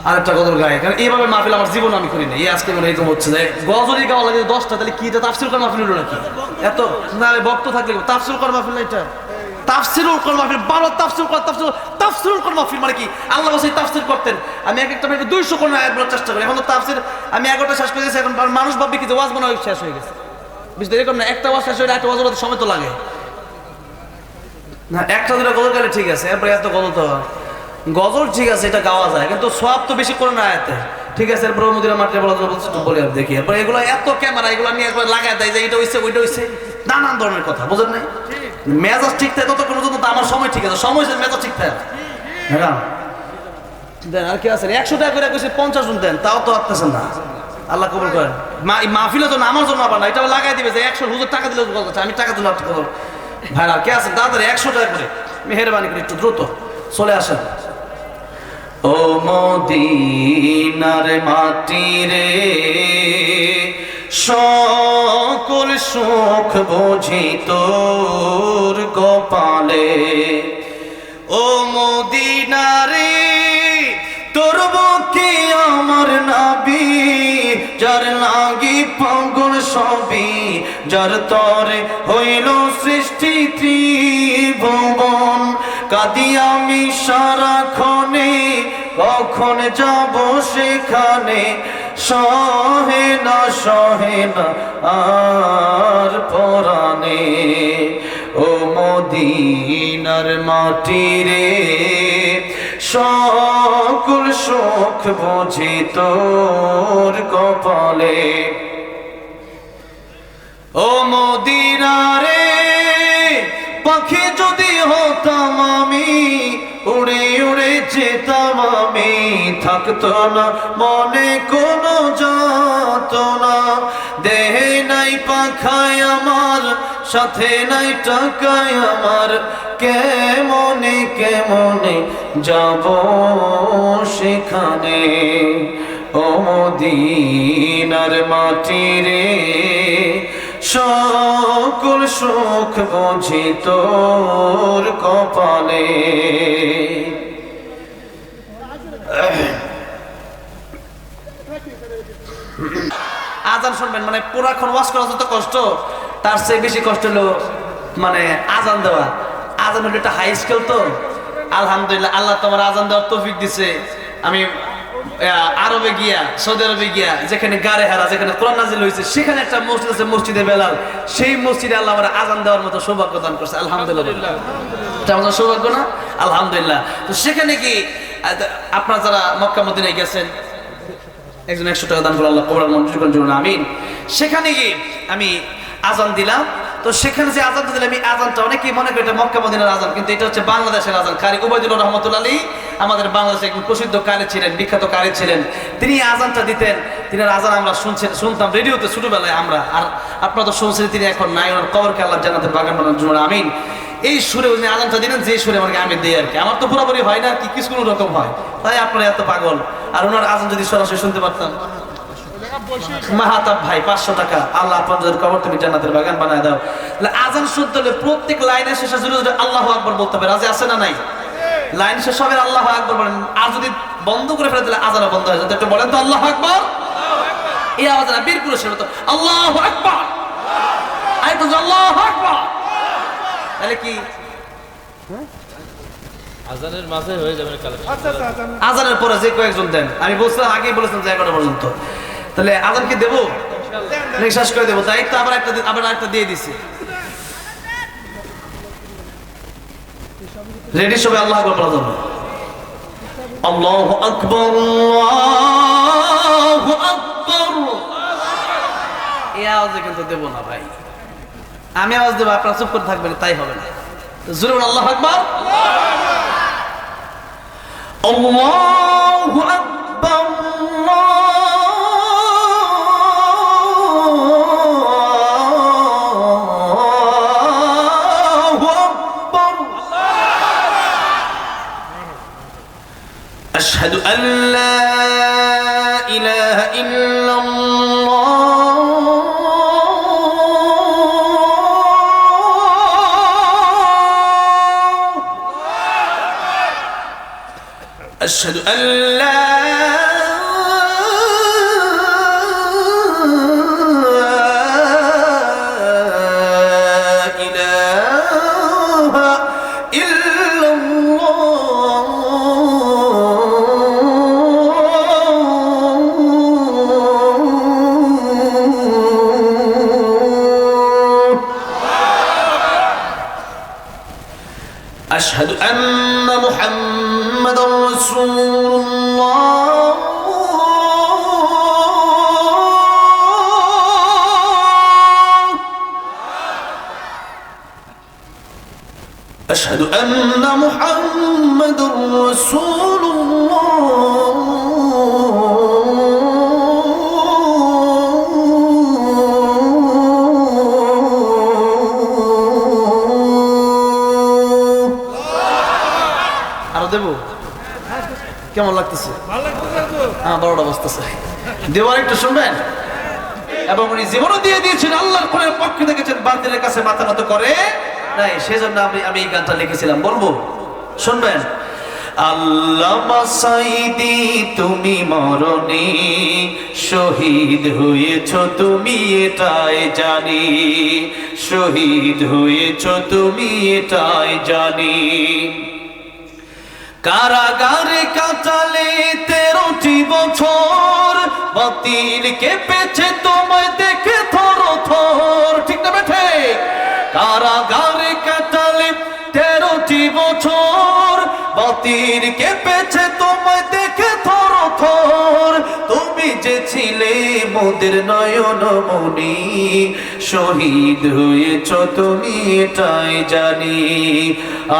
আরেকটা গজল গায়, কারণ এইভাবে মাহফিল আমার জীবন আমি করি না। এই আজকে মনে এরকম হচ্ছে যে গজলই গাওয়া লাগে 10টা, তাহলে কি এটা তাফসির করার মাহফিল হলো নাকি? এত না ভক্ত থাকলে তাফসির করার মাহফিল না এটা, তাফসিরুল কোরআন মাহফিল। বারো তাফসির করা, তাফসিরুল কোরআন মাহফিল মানে কি? আল্লাহ সেই তাফসির করতেন। আমি এক একটা 200 কোরআন আয়াত বলার চেষ্টা করি। এখন তো তাফসির আমি 11টা শেষ করে দিয়েছি। এখন মানুষ ভাববে কি যে ওয়াজ মনে হয় শেষ হয়ে গেছে। বুঝতে এরকম না, একটা ওয়াজ শেষ হয়ে একটা ওয়াজ হতে সময় তো লাগে না। একটা দুটো গজল গাইলে ঠিক আছে, এরপরে এত গজল তো গজল ঠিক আছে, এটা গাওয়া যায়, কিন্তু সব তো বেশি করে না আয়াতে, ঠিক আছে। এরপর মদিনা মাঠে বলে দেখি, এরপর এগুলো এত ক্যামেরা এগুলো নিয়ে একবার লাগায় দেয় যে এটা হইছে ওইটা হইছে, নানান ধরনের কথা, বুঝেন নাই? মেজাজ ঠিক থাকে ততক্ষণ পর্যন্ত আমার সময় ঠিক আছে, সময় মেজাজ ঠিক থাকে হ্যাঁ দেন। আর কি আছে 100 টাকা করে কইছে 50 জন দেন, তাও তো আসতেছেন না। আল্লাহ কবুল করেন। মাহফিলে তো আমার জন্য আবার না, এটা লাগাই দিবে যে 100 হুজুর টাকা দিলে আমি টাকা দিলাম। ভাইরা কে আছেন তাড়াতাড়ি 100 টাকা করে মেহেরবানি করে একটু দ্রুত চলে আসেন। ও মদিনার মাটি রে, সকল সুখ বুঝি তোর কপালে। ও মদিনা রে, তোর বুকে আমার নবী, যার লাগি পাগল সবই, যার তরে হইল সৃষ্টি ত্রিভুবন। কাঁদি আমি সারাক্ষণে, কখন যাব সেখানে, সহে না আর পরাণে। ও মদিনার মাটি রে, সকল সুখ বুঝি তোর কপালে। ও মদিনা রে, পাখি যদি হতাম আমি, উড়ে উড়ে যেতাম আমি, থাকতো না মনে কোনো যাতনা। দেহে নাই পাখায় আমার, সাথে নাই টাকায় আমার, কেমনে কেমনে যাব সেখানে। ও মদিনার মাটি রে, সকল সুখ বুঝি তোর কপালে। আজান শুনবেন মানে পুরাক্ষণ ওয়াজ করা যত কষ্ট, তার চেয়ে বেশি কষ্ট হলো মানে আজান দেওয়া। আজান হলো একটা হাই স্কেল তো। আলহামদুলিল্লাহ, আল্লাহ তোমার আজান দেওয়ার তৌফিক দিছে। আমি আরবে গিয়া, সৌদি আরবে গিয়া, যেখানে গারে হারা, যেখানে কোরআন নাজিল হয়েছে, সেখানে একটা মসজিদ আছে, মসজিদে বেলাল। সেই মসজিদে আল্লাহ আমার আজান দেওয়ার মতো সৌভাগ্য দান করছে। আলহামদুলিল্লাহ, এটা আমাদের সৌভাগ্য না? আলহামদুলিল্লাহ। তো সেখানে কি আপনারা যারা মক্কা মদিনায় গেছেন, একজন 100 টাকা দান করে আল্লাহ কবুল মঞ্জুর করার জন্য আমিন। সেখানে গিয়ে আমি আজান দিলাম। তো সেখানে যে আজানটা দিলাম, এই আজানটা অনেকেই মনে করে এটা মক্কা মদিনার আজান, কিন্তু এটা হচ্ছে বাংলাদেশের আজান। কারি উবাইদুল্লাহ রহমতুল্লাহ আলী আমাদের বাংলাদেশে একজন প্রসিদ্ধ কারি ছিলেন, বিখ্যাত কারি ছিলেন। তিনি আজানটা দিতেন। তিনি আজান আমরা শুনতাম রেডিওতে ছোটবেলায় আমরা। আর আপনারা তো শুনছেন, তিনি এখন নাই, ওনার কবরকে আল্লাহ জান্নাতের বাগান বানানোর জন্য আমিন। এই সুরে উনি আজানটা দিলেন, যে সুরে আমাকে আমি দেই আর কি। আমার তো পুরোপুরি হয় না আর কি, কিছু কোনো রকম হয়, তাই আপনারা এত পাগল। আর ওনার আজান যদি সরাসরি শুনতে পারতাম। মাহাতাব ভাই 500 টাকা, আল্লাহ আপনাদের কবর তুমি জান্নাতের বাগান বানায় দাও। আজান শুনতে হলে প্রত্যেক লাইনের শেষে জুড়ে জুড়ে আল্লাহু আকবার বলতে হবে। রাজি আছে না নাই? লাইন শেষ হবে আল্লাহু আকবার বলেন। আর যদি বন্ধ করে ফেলে তাহলে আজানও বন্ধ হয়ে যায়। একটু বলেন তো আল্লাহু আকবার। এই আওয়াজ না বীর পুরুষের মতো আল্লাহু আকবার, আই তো আল্লাহু আকবার। তাহলে কি আজানের মাঝে হয়ে যাবে কালেকশন। আজানের পরে যে কয়েকজন দেন, আমি বলছিলাম আগেই বলেছিলাম যে 11টা পর্যন্ত। তাহলে আজান কি দেবো? শেষ করে দেবো। তাই তো আবার একটা দিয়ে দিছি। রেডি সবাই আল্লাহু আকবার বলা যাবে। আল্লাহু আকবার, আল্লাহু আকবার। এই আওয়াজে কিন্তু দেবো না ভাই, আমি আওয়াজ দেবো, আপনারা চুপ করে থাকবেন, তাই হবে না। জোরে বলুন আল্লাহু আকবার, আল্লাহু আকবার, আল্লাহু আকবার। আশহাদু আল্লা ইলাহা ইল্লাল্লাহ, أشهد أن لا আশহাদু আন্না মুহাম্মাদার রাসূলুল্লাহ أشهد أن محمد رسول الله আরো দেব কেমন লাগতেছে? হ্যাঁ, বড়টা বসতেছে। দেওয়ার একটু শুনবেন। এবং উনি জীবনও দিয়ে দিয়েছেন, আল্লাহর কোরআনের পক্ষে দেখেছেন, বাতিলের কাছে মাথা নত করে নাই। সেজন্য আমি এই গানটা লিখেছিলাম, বলবো, শুনবেন। আল্লামা সাঈদী তুমি মরণে শহীদ হয়েছ, তুমি এটাই জানি, শহীদ হয়েছ তুমি এটাই জানি। কারাগারে কাটালে 13টি বছর, বাতিল কেঁপেছে তোমায় দেখে থর থর, ঠিক না বেঠে? কারাগারে কাটালে 13টি বছর, বাতিল কেঁপেছে তোমায় দেখে থর থর। তুমি যে ছিলে মোদের নয়ন মনি, শহীদ হয়েছ তুমি এটাই জানি।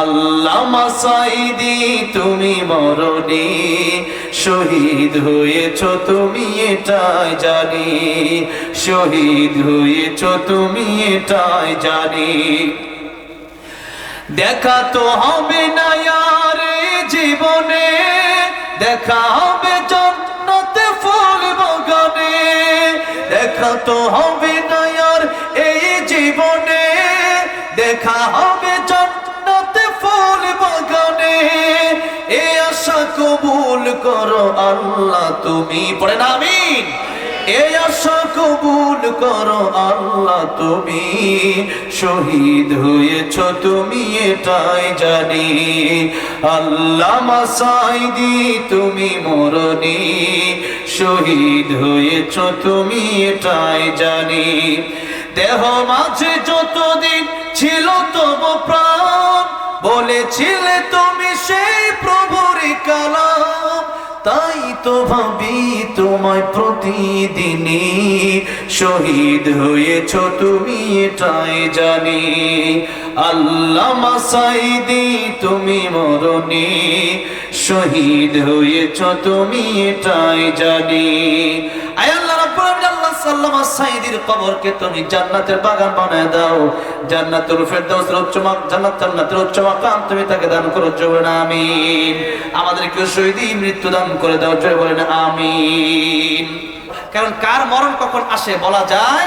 আল্লামা সাঈদী তুমি মরণে শহীদ হয়েছ তুমি এটাই জানি, শহীদ হয়েছ তুমি এটাই জানি। দেখা তো হবে না আর জীবনে, দেখা হবে জান্নাতে ফুল বাগানে, দেখা তো হবে না আর এই জীবনে, দেখা হবে জান্নাতে ফুল বাগানে। এ আশা কবুল করো আল্লাহ তুমি, পড়েন আমিন। এই আশা কবুল করো আল্লাহ তুমি, শহীদ হয়েছ তুমি এটাই জানি। আল্লামা সাঈদী তুমি মরণে শহীদ হয়েছ তুমি এটাই জানি। দেহ মাঝে যতদিন ছিল তব প্রাণ, বলেছিলে তুমি সেই প্রভুর কালাম। তাই তো ভাবি তোমায় প্রতিদিনই, শহীদ হয়েছ তুমি এটাই জানি। আল্লামা সাঈদী তুমি মরণে শহীদ হয়েছ তুমি এটাই জানি। আয় আল্লাহ রাব্বুল আলামিন, আল্লাহ আল্লামা সাঈদীর কবরকে তুমি জান্নাতের বাগান বানায় দাও, জান্নাতুল ফেরদাউসের উচ্চ জান্নাতের উচ্চ মাকাম তুমি তাকে দান করো, জোরে না আমিন। আমাদেরকে শহীদি মৃত্যু দান করে দাও, জোরে বলেন আমিন। কারণ কার মরণ কখন আসে বলা যায়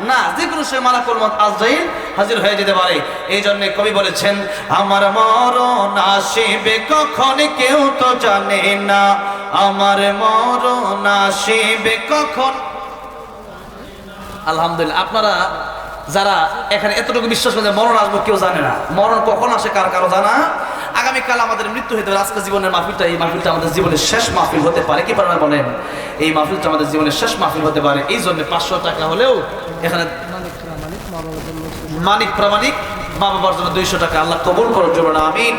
না, যে কোনো সময় মালাকুল মউত আজরাইল হাজির হয়ে যেতে পারে। এই জন্য কবি বলেছেন, আমার মরণ আসিবে কখন কেউ তো জানে না, আমার মরণ আসিবে কখন। আলহামদুলিল্লাহ, আপনারা যারা এখানে এতটুকু বিশ্বাস করেন মরণ আসবে, কেউ জানে না মরণ কখন আসে, কারো জানা। আগামীকাল আমাদের মৃত্যু হতে পারে। আজকে জীবনের মাহফিলটা, এই মাহফিলটা আমাদের জীবনের শেষ মাহফিল হতে পারে, কি পারবেন বলেন? এই মাহফিলটা আমাদের জীবনের শেষ মাহফিল হতে পারে। এই জন্য 500 টাকা হলেও এখানে মানিক প্রামাণিক মা বাবার জন্য 200 টাকা আল্লাহ কবুল করো, জোরে না আমিন।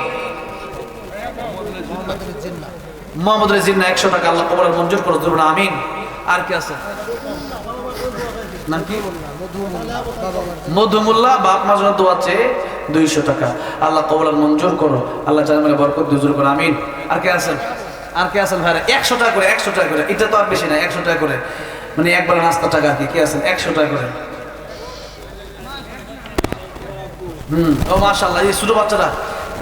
মোহাম্মদুল জিন্নাহ 100 টাকা আল্লাহ কবুল মঞ্জুর করো, জোরে না আমিন। আর কি আছে নাম কি? মধুমুল্লাহ, বাপ মার জন্য দোয়া চেয়ে 200 টাকা আল্লাহ কবুল মঞ্জুর করো, আল্লাহ জানে মানে বরকত দুজুর করো, আমিন। আর কে আছেন? আর কে আছেন ভাইরা? 100 টাকা করে, 100 টাকা করে, এটা তো আর বেশি না, 100 টাকা করে, মানে একবার নাস্তা টাকা কি কে আছেন? 100 টাকা করে। ও মাশাআল্লাহ, এই ছোট বাচ্চারা,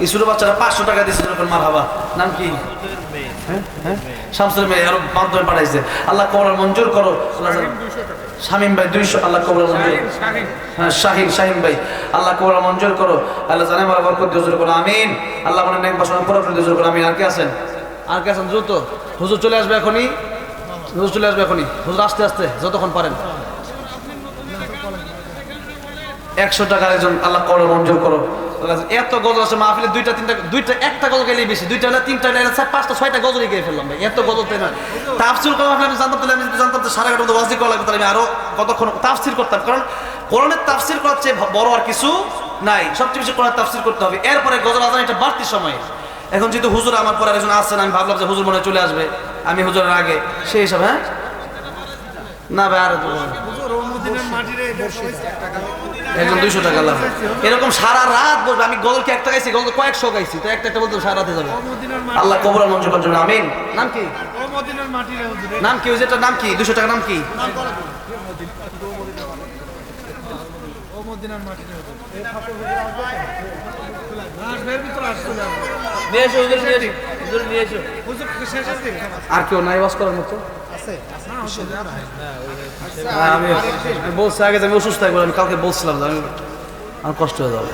এই ছোট বাচ্চারা 500 টাকা দিয়েছে, মারহাবা। নাম কি? শামসুল মেয়ে আরো মাধ্যমে পাঠাইছে, আল্লাহ কবুল মঞ্জুর করো। শামীম ভাই 200 আল্লাহ কবুল মঞ্জুর। হ্যাঁ, শাহিন ভাই আল্লাহ কবুল মঞ্জুর করো, আল্লাহ জানে মারা বরকত দুজুর করো, আমিন। আল্লাহ মনে নেক বাসনা পুরো করে দুজুর করো, আমিন। আর কে আছেন? আর কে আছেন? দ্রুত হুজুর চলে আসবে এখনই, হুজুর চলে আসবে এখনই, হুজুর আস্তে আস্তে যতক্ষণ পারেন। 100 টাকার একজন আল্লাহ কবুল মঞ্জুর করো। এত গজল আছে মাহফিলে, দুইটা একটা গজল গেলেই বেশি, 2টা না 3টা না 5টা 6টা গজলই গিয়ে ফেললাম ভাই, এত গজল তাই না। তাফসীর করা আমি জানতাম, তাহলে আমি জানতাম যে 11:30 ওয়াজি করা লাগবে, তাহলে আমি আরো কতক্ষণ তাফসীর করতাম। কারণ কোরআনের তাফসীর করার চেয়ে বড় আর কিছু নাই, সবচেয়ে বেশি কোরআন তাফসীর করতে হবে। এরপরে গজল আজান এটা বাড়তি সময়। এখন যেহেতু হুজুর আমার পরে একজন আসছেন, আমি ভাবলাম যে হুজুর মনে হয় চলে আসবে, আমি হুজুরের আগে সেই হিসাবে। হ্যাঁ না ভাই, আর একজন 200 টাকা লাভ, এরকম সারা রাত বলবে। আমি গজল কি একটা গাইছি, গজল কয়েকশো গাইছি, তো একটা বলতে সারা রাতে যাবে। আল্লাহ কবুল মঞ্জুর করুন, আমিন। নাম কি, নাম কি, ওই যেটার নাম কি, 200 টাকার নাম কি? নিয়ে এসো হুজুর, নিয়ে এসো হুজুর, নিয়ে এসো। আর কেউ নাই ওয়াজ করার মতো? আমি বলছি আগে যে আমি অসুস্থ থাকবো, আমি কালকে বলছিলাম যে আমার কষ্ট হয়ে যাবে।